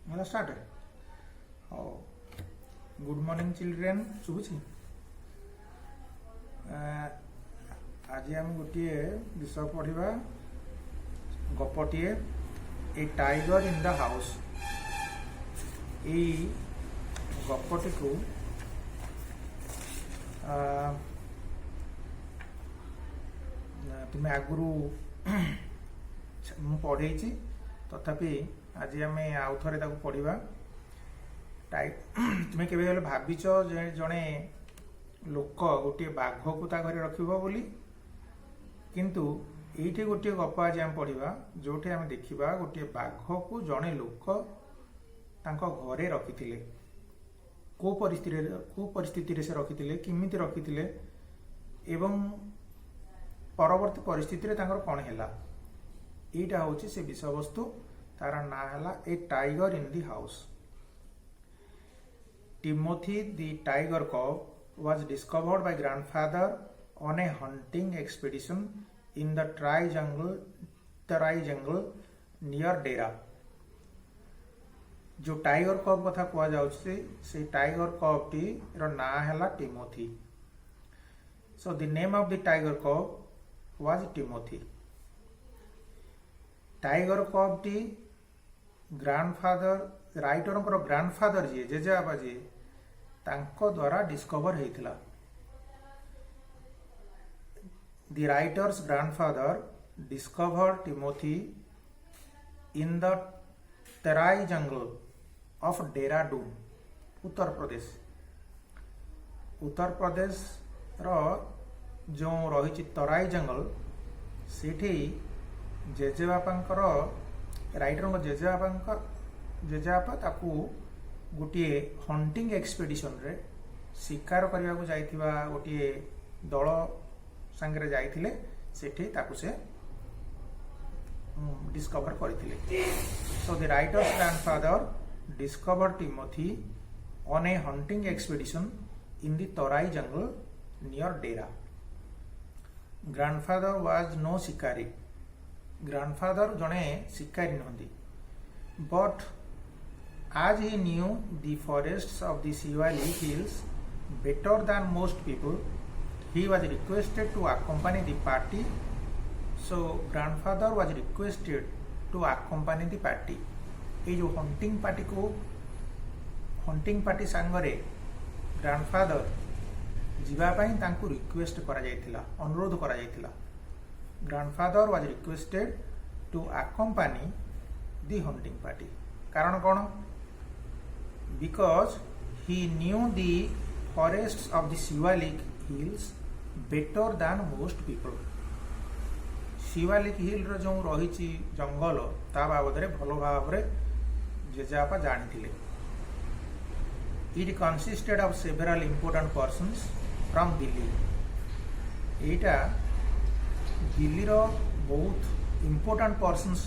ହେଲା ଷ୍ଟାର୍ଟ। ହଉ, good morning children. ଶୁଭୁଛି? ଆଜି ଆମେ ଗୋଟିଏ ବିଷୟ ପଢ଼ିବା, ଗପଟିଏ, ଏ ଟାଇଗର ଇନ୍ ଦ ହାଉସ୍। ଏଇ ଗପଟିକୁ ତୁମେ ଆଗରୁ ମୁଁ ପଢ଼େଇଛି, ତଥାପି ଆଜି ଆମେ ଆଉ ଥରେ ତାକୁ ପଢ଼ିବା। ତୁମେ କେବେ ହେଲେ ଭାବିଛ ଯେ ଜଣେ ଲୋକ ଗୋଟିଏ ବାଘକୁ ତା ଘରେ ରଖିବ ବୋଲି? କିନ୍ତୁ ଏଇଠି ଗୋଟିଏ ଗପ ଆଜି ଆମେ ପଢ଼ିବା, ଯେଉଁଠି ଆମେ ଦେଖିବା ଗୋଟିଏ ବାଘକୁ ଜଣେ ଲୋକ ତାଙ୍କ ଘରେ ରଖିଥିଲେ। କେଉଁ ପରିସ୍ଥିତିରେ ସେ ରଖିଥିଲେ, କେମିତି ରଖିଥିଲେ ଏବଂ ପରବର୍ତ୍ତୀ ପରିସ୍ଥିତିରେ ତାଙ୍କର କ'ଣ ହେଲା, ଏଇଟା ହେଉଛି ସେ ବିଷୟବସ୍ତୁ। ତାର ନାଁ ହେଲା a tiger in the house. Timothy the tiger cub was discovered by grandfather on a hunting expedition in the Tarai jungle near Dera। जो टाइगर कब कथा कुआ जाउछि से टाइगर कब टी रो ना हैला Timothy. So the name of the tiger cub was Timothy. Tiger cub टी grandfather writer grandfather ji जेजेबाबा जी तांको द्वारा डिस्कवर हेतिला। The writer's grandfather discovered Timothy in the Terai jungle of Dehradun, Uttar Pradesh. Uttar Pradesh रो जो रही तराई जंगल, सेठी जेजेबापांकर राइटर जेजेबापा ताकू गोटे हंटिंग एक्सपेडिशन रे शिकार करने को जाइथिबा गोटे दल संगे जाइथिले, सेठी ताकू से डिस्कवर करथिले। So the writers grandfather discovered Timothy on a hunting expedition in the Tarai jungle near Dera। Grandfather was no shikari। Grandfather जने शिकारी नहंती, but as he knew the forests of the Shivalik hills better than most people, he was requested to accompany the party। So grandfather was requested to accompany the party। ये जो hunting party सांगरे grandfather जीवापाई तांकु request करा जायतिला, अनुरोध करा जायतिला। Grandfather was requested to accompany the hunting party. कारण कौन? Because he knew the forests of the Shivalik hills better than most people. Shivalik hill रो जो रही जंगल ता बाबद भल भाव जेजेबापा जानी। It consisted of several important persons from Delhi. एटा दिल्ली रो बहुत इंपोर्टेंट पर्सन्स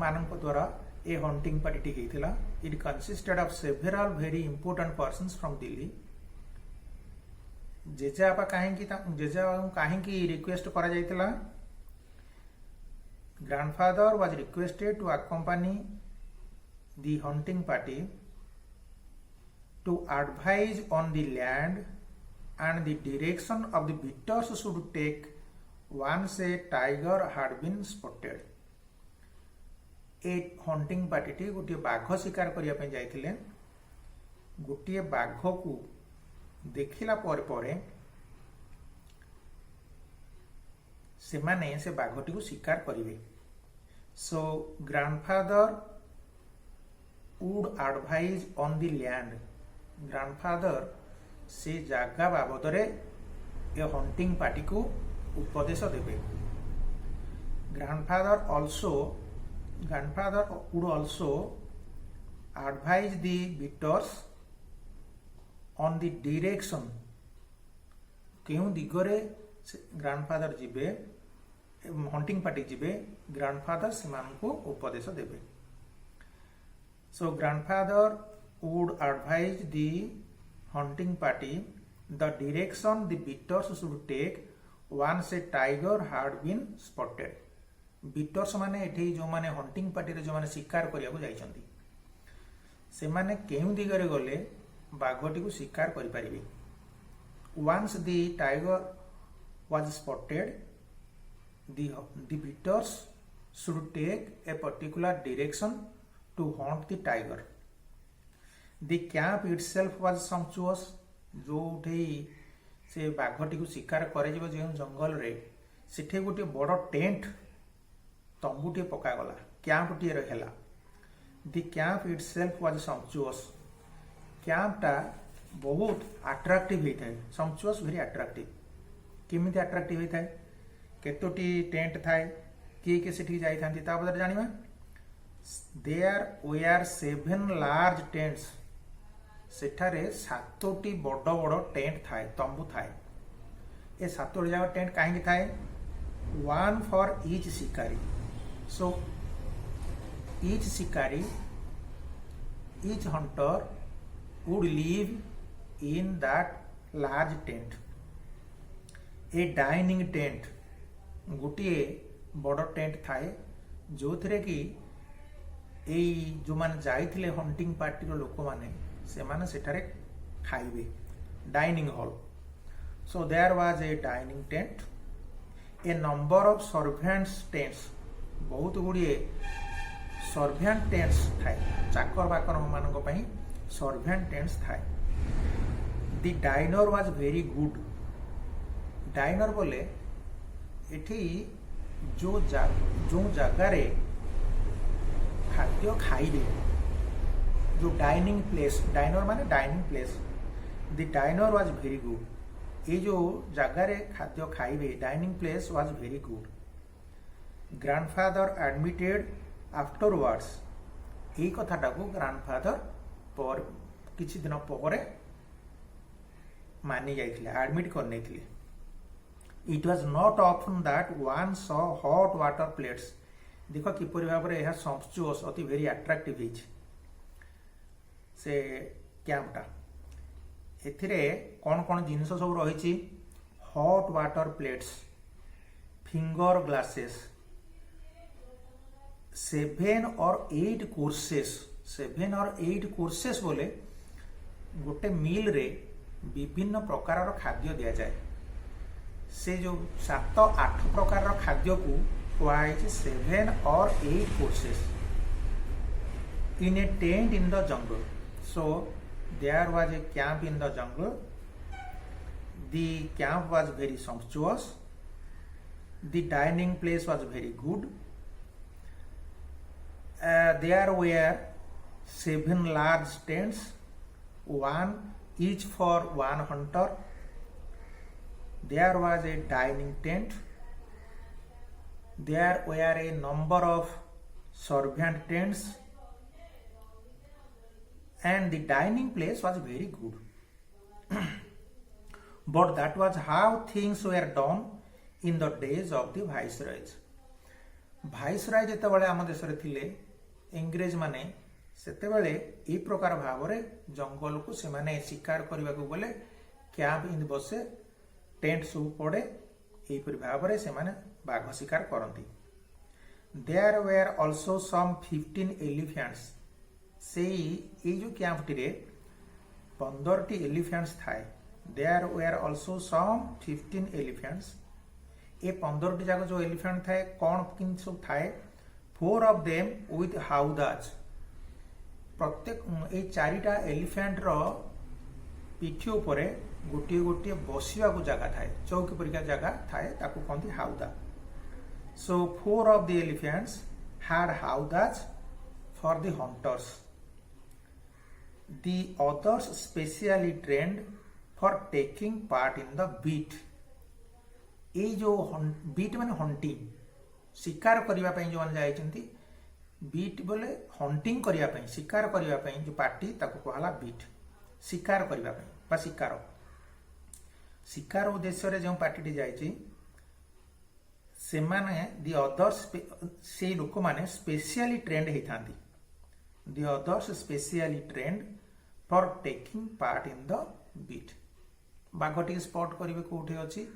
मानक द्वारा ए हंटिंग पार्टी होता। It consisted of several very important persons from Delhi. जेजेबापा कहीं रिक्वेस्ट करा जायतिला? Grandfather was requested to accompany the hunting party to advise on the land and the direction of the beaters should take once a tiger had been spotted। A hunting party गोटे बाघ शिकार करने जाइथिले। गोटे बाघ को देखिला पर से माने से बाघटी को शिकार करिवे। So grandfather would advise on the land. Grandfather से जागा बाबद रे ए हंटिंग पार्टी को उपदेश देवे। Grandfather would also advise the beaters on the direction, केउ दिगरे ग्रैंडफादर जीवे, हंटिंग पार्टी जीवे, ग्रैंडफादर से उपदेश देवे। So grandfather would advise the hunting party the direction the beaters should take once a tiger had been spotted। Beaters ମାନେ ଏଠି ଯେଉଁମାନେ ହଣ୍ଟିଂ ପାର୍ଟିରେ ଯେଉଁମାନେ ଶିକାର କରିବାକୁ ଯାଇଛନ୍ତି ସେମାନେ କେଉଁ ଦିଗରେ ଗଲେ ବାଘଟିକୁ ଶିକାର କରିପାରିବେ। Once the tiger was spotted the beaters should take a particular direction to hunt the tiger. The camp itself was sumptuous. जोठी से बाघटी को शिकार करे जो जंगल रे सेठे गोटे बड़ टेंट तंबूटे पकागला कैंपटे रहा। दि कैंप इटसेल्फ वाज सम्पचुअस। कैंपटा बहुत अट्राक्टिव होता है। सम्पचुअस वेरी अट्राक्टिव। केमिति अट्राक्टिव होता है केतोटी टेंट थाए किए सेठी जाइथांती ता बदर जानिबा। There were 7 large tents. सेठारे 7टी बड़ बड़ टेंट थाए तंबू थाए। ए 7टी जाक टेंट काहे थाए 1 फॉर ईच शिकारी। सो ईच शिकारी each Hunter would live in that large tent. A dining tent गोटे बड़ टेंट थाए जो थे कि जो माने जाइथिले हंटिंग पार्टी लोक माने से माने सेठारे खाइबे dining hall. So there was a dining tent. A number of servants tents बहुत गुड़िए सर्वेंट टेंट्स थाए चाकर बाकर मानक पई सर्वेंट टेंट्स थाए। The diner was very good. Diner बोले एठी जो जगार खाद्य खाइबे जो डाइनिंग प्लेस डाइनर माने dining place the diner was very good. ये जो जगार खाद्य खाइबे dining place was very good. Grandfather admitted afterwards. यही कथाटा को ग्रांडफादर पर किछि दिन पर मानि जाइथिले एडमिट करने। It was not often that one saw hot water plates. देखो किपरि भाव में यह सम्पचुअस अति वेरी अट्राक्टिव हिच से कैंपटा। एथिरे कौन कौन जिनिस सब रही hot water plates finger glasses 7 और 8 कोर्सेस। 7 और 8 कोर्सेस बोले गोटे मील रे विभिन्न प्रकार खाद्य दिया जाए। से जो 7-8 प्रकार खाद्य को कहुई 7 और 8 courses in a tent in the jungle. So there was a camp in the jungle. The camp was very sumptuous. The dining place was very good. There were 7 large tents 1 each for 1 hunter. There was a dining tent. There were a number of servant tents and the dining place was very good. But that was how things were done in the days of the viceroys. Viceroy जेतेबेले आम देश रे थिले इंग्रेज माने सेतेबेले ए प्रकार भाव रे जंगल को से माने शिकार करबा को बोले कैंप इन बसे टेंट सब पड़े यहीपरि भाव में से बाघ शिकार करती। There were also some 15 elephants. से जो कैंपटी 15टी एलिफेंट्स थाए। There were also some 15 elephants. ये 15टी जाक जो एलिफेंट थाए कौन किन सब थाए 4 ऑफ देम विथ हाउदाज। प्रत्येक ये 4टा एलिफेंट रो पिठी उपरे गोटे गोटे बसिया को जगह थाए चौकी परिका जगह थाए ताकू कहती हाउदा। सो 4 of the elephants had howdahs for the hunters. The others specially trained for taking part in the beat. ये जो बीट माने हंटिंग शिकार करबा पई जो माने जायचंती बीट बोले हंटिंग करबा पई शिकार करबा पई जो पार्टी ताकू कहला बीट शिकार करबा पई बा शिकार उद्देश्य रे जो पार्टी जायची से माने दि अदर्स से लोक माने स्पेशली ट्रेंड होता। The others specially trained for taking part in the beat. बाघ टी स्पॉट करेंगे कौटे अच्छी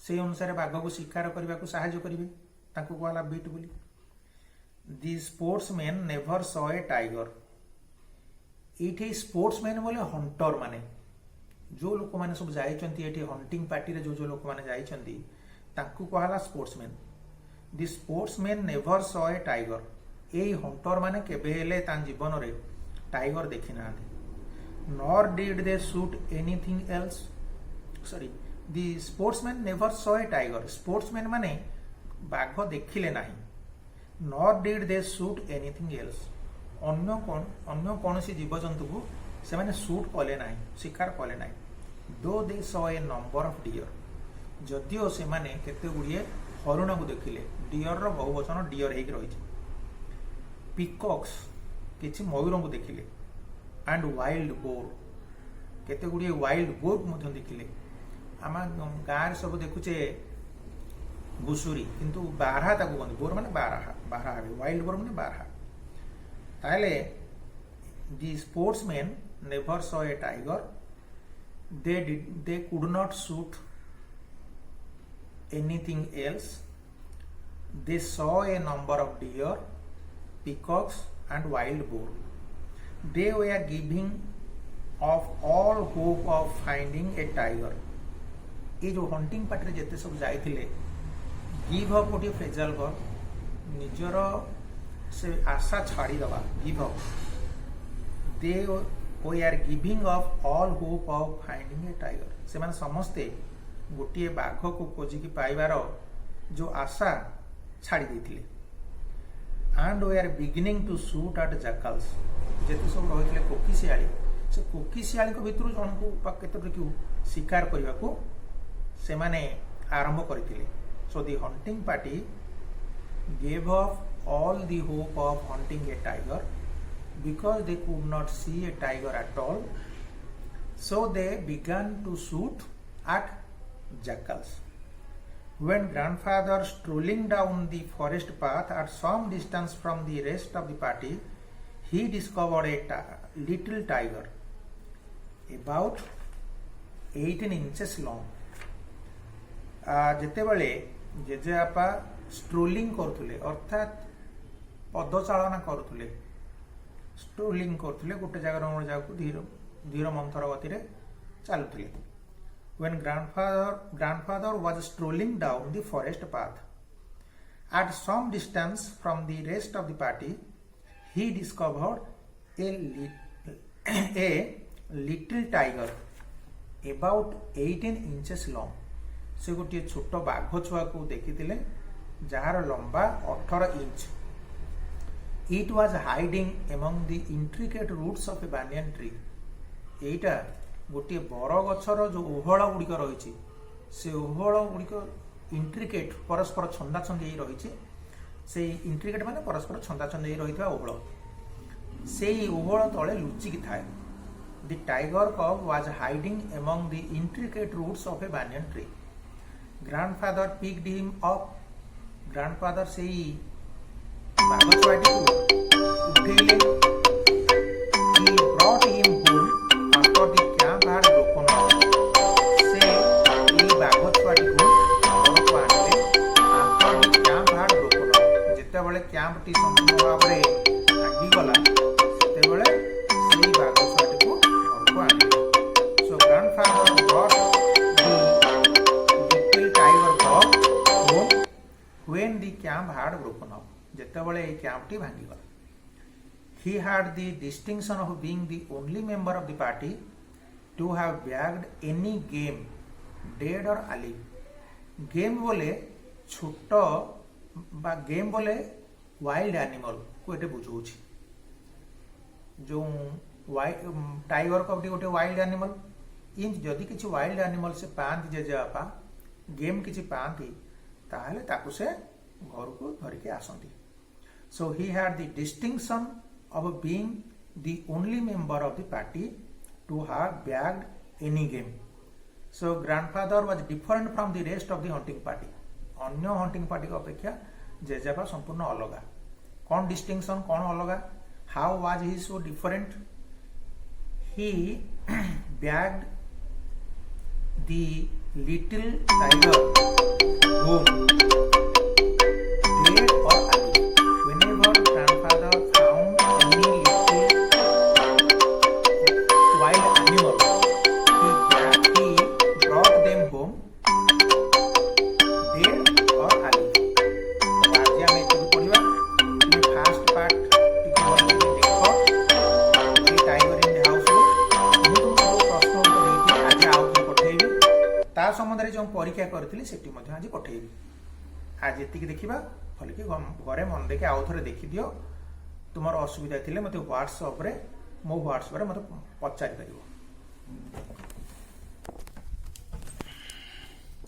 से अनुसार बाघ को शिकार करने को साहाय्य करेंगे ताको कहला बीट बोली। The sportsman never saw a tiger. ये स्पोर्ट्समैन बोले हंटर माने जो लोक मैंने सब जाइए हंटिंग पार्टी रे जो लोक मैंने जाइए ताकू कहला sportsman. The sportsman never saw a tiger. यही हंटर माने केबे हेले ता जीवन रे टाइगर देखी ना। Nor did they shoot anything else. Sorry, the sportsman never saw a tiger. Sportsman माने बाघ देखिले नाही। Nor did they shoot anything else. अन्य कौन सी जीवजंतु को से माने शूट कले ना, शिकार कले ना। Though they saw a number of deer. जदिओ से माने केते गुड़िए हरिण को देखिले। डियर रो बहुवचन डियर हेक रही। पिकॉक्स किछि मयूर को देखिले। एंड वाइल्ड बोर केते गुड़िए वाइल्ड बोर को देखिले। आम गाँव सब देखुचे घुसुरी किंतु बारहा ताको कहते। बोर माने बारहा, बारहा वाइल्ड बोर माने बारहा। ताहले the sportsman never saw a tiger. They could not shoot anything else. They saw a number of deer, peacocks and wild boar. They were giving off all hope of finding a tiger. ये जो hunting party जिते सब जाइए give up गोटे phrasal verb. निजर से आशा छाड़ी दबा, give up. They were giving off all hope of finding a tiger. से माने समस्ते गोटे बाघ को खोजिकी पाइबार जो आशा छाड़ी देथिले। And were beginning to shoot at jackals. जेते सब रही कोकिशियाली से कोकिशियाली भितर जन को केतोटी शिकार करने को से माने आरंभ करथिले। So the hunting party gave up all the hope of hunting a tiger because they could not see a tiger at all. So they began to shoot at jackals. When grandfather strolling down the forest path at some distance from the rest of the party, he discovered a little tiger about 18 inches long. जेतेबेले जेजेबापा strolling करुले अर्थात पदचालना करुले, strolling करुले गोटे जगह गोटे जगह धीर धीर मंथर गति चलुले। When grandfather was strolling down the forest path at some distance from the rest of the party, he discovered a little tiger about 18 inches long. से गोटे छोट बाघ छुआ को देखी जार लंबा 18 इंच। It was hiding among the intricate roots of a banyan tree. एटा गोटे बर गछर जो ओहळ गुड़िक रही से ओहळ गुड़िक इंट्रिकेट परस्पर छंदा छंदी रही से इंट्रिकेट माने परस्पर छंदा छंदी रही ओहळ से ओहळ तले लुचिकी थाए। The tiger cub was hiding among the intricate roots of a banyan tree. Grandfather picked him up. Grandfather से बाघ छुआटी को उठेले। He brought him home after the camp had broken up. से बाघ छुआटी को घर को आनिले after the camp had broken up। जेते बेले कैंप टी संपूर्ण भाव रे आगी गला सेते बेले से बाघ छुआटी को घर को आनिले। So grandfather brought when the camp had broken up। जेते बेले ए कैंप टी भांगी गला। He had the distinction of being the only member of the party to have bagged any game, dead or alive। Game बोले छोट बा game बोले wild animal को एटे बुझौछि। जो टाइगर कबटी गोटे वाइल्ड एनिमल। इन जदि किछि वाइल्ड एनिमल से पांति जेजेबापा गेम किछि पांति ताहले ताकु से घर को धरिके आसंती। So he had the distinction of being the only member of the party to have bagged any game. So grandfather was different from the rest of the hunting party. अन्य हंटिंग पार्टी अपेक्षा जेजेबा संपूर्ण अलग। कौन distinction कौन अलग? How was he so different? He bagged the little tiger home संबंध जो परीक्षा करी सेठी आज पठेबी। आज ये देखा भल कि घरे मन देखे आउ थे देखिदि तुम असुविधा थी मत व्हाट्सअप मो व्हाट्सअप मत पचारि पार।